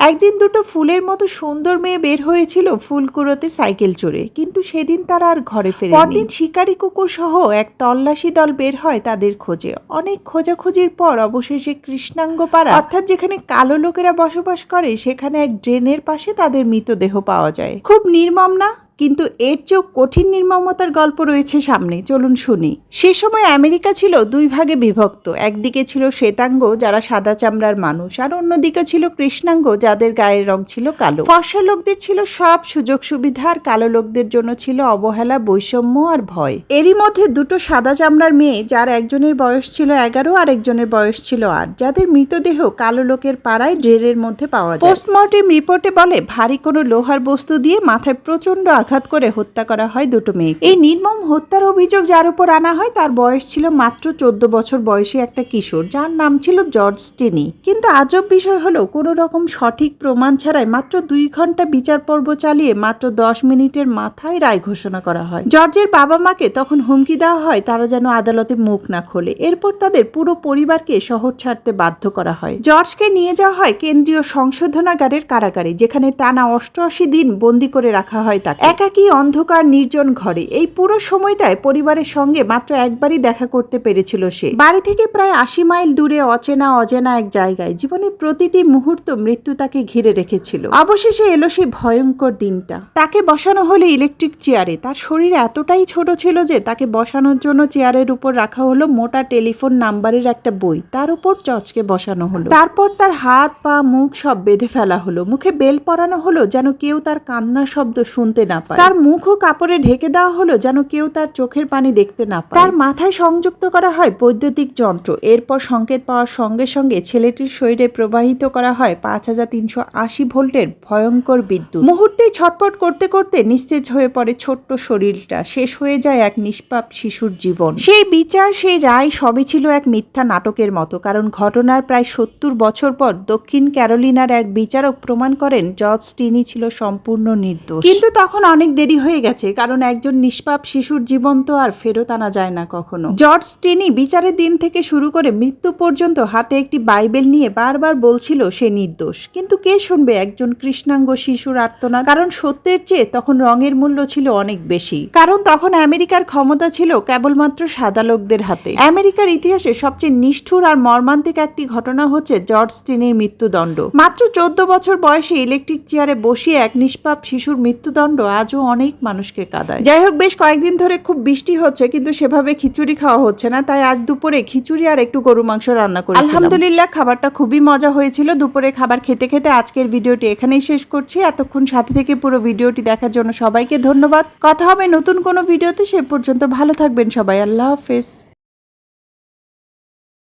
একদিন দুটো ফুলের মতো সুন্দর মেয়ে বের হয়েছিল ফুল কুড়োতে সাইকেল চড়ে, কিন্তু সেদিন তারা আর ঘরে ফেরেনি। পরদিন শিকারী কুকুর সহ এক তল্লাশি দল বের হয় তাদের খোঁজে। অনেক খোঁজাখুঁজির পর অবশেষে কৃষ্ণাঙ্গ পাড়া, অর্থাৎ যেখানে কালো লোকেরা বসবাস করে, সেখানে এক ড্রেনের পাশে তাদের মৃতদেহ পাওয়া যায়। খুব নির্মম না? কিন্তু এর চেয়েও কঠিন নির্মমতার গল্প রয়েছে সামনে, চলুন শুনি। সে সময় আমেরিকা ছিল দুই ভাগে বিভক্ত। একদিকে ছিল শ্বেতাঙ্গ, যারা সাদা চামড়ার মানুষ, আর অন্যদিকে ছিল কৃষ্ণাঙ্গ, যাদের গায়ের রং ছিল কালো। ফর্সা লোকদের ছিল সব সুযোগ সুবিধা, আর কালো লোকদের জন্য ছিল অবহেলা, বৈষম্য আর ভয়। এরই মধ্যে দুটো সাদা চামড়ার মেয়ে, যার একজনের বয়স ছিল 11 আর একজনের বয়স ছিল 8, যাদের মৃতদেহ কালো লোকের পাড়ায় ড্রেনের মধ্যে পাওয়া যায়। পোস্টমর্টেম রিপোর্টে বলে ভারী কোনো লোহার বস্তু দিয়ে মাথায় প্রচন্ড আঘাত করে হত্যা করা হয় দুটো মেয়ে। এই নির্মম হত্যার অভিযোগ যার উপর আনা হয়, তার বয়স ছিল মাত্র 14 বছর বয়সী একটা কিশোর, যার নাম ছিল জর্জ স্টিনি। কিন্তু আজব বিষয় হলো, কোনো রকম সঠিক প্রমাণ ছাড়াই মাত্র 2 ঘন্টা বিচার পর্ব চালিয়ে মাত্র 10 মিনিটের মাথায় রায় ঘোষণা করা হয়। জর্জের বাবা মাকে তখন হুমকি দেওয়া হয় তারা যেন আদালতে মুখ না খোলে। এরপর তাদের পুরো পরিবারকে শহর ছাড়তে বাধ্য করা হয়। জর্জকে নিয়ে যাওয়া হয় কেন্দ্রীয় সংশোধনাগারের কারাগারে, যেখানে টানা 88 দিন বন্দি করে রাখা হয় তাকে একাকী অন্ধকার নির্জন ঘরে। এই পুরো সময়টায় পরিবারের সঙ্গে মাত্র একবারই দেখা করতে পেরেছিল সে। বাড়ি থেকে প্রায় 80 মাইল দূরে অজানা এক জায়গায় জীবনের প্রতিটি মুহূর্ত মৃত্যু তাকে ঘিরে রেখেছিল। অবশেষে এলো সেই ভয়ঙ্কর দিনটা। তাকে বসানো হলো ইলেকট্রিক চেয়ারে। তার শরীর এতটাই ছোট ছিল যে তাকে বসানোর জন্য চেয়ারের উপর রাখা হলো মোটা টেলিফোন নাম্বারের একটা বই, তার উপর জর্জকে বসানো হলো। তারপর তার হাত পা মুখ সব বেঁধে ফেলা হলো, মুখে বেল পরানো হলো যেন কেউ তার কান্নার শব্দ শুনতে না পায়। তার মুখও কাপড়ে ঢেকে দেওয়া হলো যেন কেউ তার চোখের পানি দেখতে না পায়। তার মাথায় সংযুক্ত করা হয় বৈদ্যুতিক যন্ত্র। এরপর সংকেত পাওয়ার সঙ্গে সঙ্গে ছেলেটির শরীরে প্রবাহিত করা হয় 5380 ভোল্টের ভয়ঙ্কর বিদ্যুৎ। মুহূর্তেই ছটপট করতে করতে নিস্তেজ হয়ে পড়ে ছোট্ট শরীরটা। শেষ হয়ে যায় এক নিষ্পাপ শিশুর জীবন। সেই বিচার, সেই রায় সবই ছিল এক মিথ্যা নাটকের মতো, কারণ ঘটনার প্রায় 70 বছর পর দক্ষিণ ক্যারোলিনার এক বিচারক প্রমাণ করেন জর্জ স্টিনি ছিল সম্পূর্ণ নির্দোষ। কিন্তু তখন অনেক দেরি হয়ে গেছে, কারণ একজন নিষ্পাপ শিশুর জীবন তো আর ফেরত আনা যায় না কখনো। জর্জ স্টিনি বিচারের দিন থেকে শুরু করে মৃত্যু পর্যন্ত হাতে একটি বাইবেল নিয়ে বারবার বলছিল সে নির্দোষ। কিন্তু কে শুনবে একজন কৃষ্ণাঙ্গ শিশুর আর্তনাদ? কারণ সত্যের চেয়ে তখন রঙের মূল্য ছিল অনেক বেশি। কারণ তখন আমেরিকার ক্ষমতা ছিল কেবলমাত্র সাদা লোকদের হাতে। আমেরিকার ইতিহাসে সবচেয়ে নিষ্ঠুর আর মর্মান্তিক একটি ঘটনা হচ্ছে জর্জ স্টিনির মৃত্যুদণ্ড। মাত্র 14 বছর বয়সে ইলেকট্রিক চেয়ারে বসিয়ে এক নিষ্পাপ শিশুর মৃত্যুদণ্ড আজও অনেক মানুষকে কাঁদায়। যাই হোক, বেশ কয়েকদিন ধরে খুব বৃষ্টি হচ্ছে, কিন্তু সেভাবে খিচুড়ি খাওয়া হচ্ছে না, তাই আজ দুপুরে খিচুড়ি আর একটু গরু মাংস রান্না করেছিলাম। আলহামদুলিল্লাহ, খাবারটা খুবই মজা হয়েছিল। দুপুরে খাবার খেতে খেতে আজকের ভিডিওটি এখানেই শেষ করছি। এতক্ষণ সাথে থেকে পুরো ভিডিওটি দেখার জন্য সবাইকে ধন্যবাদ। কথা হবে নতুন কোনো ভিডিওতে, সে পর্যন্ত ভালো থাকবেন সবাই। আল্লাহ হাফেজ।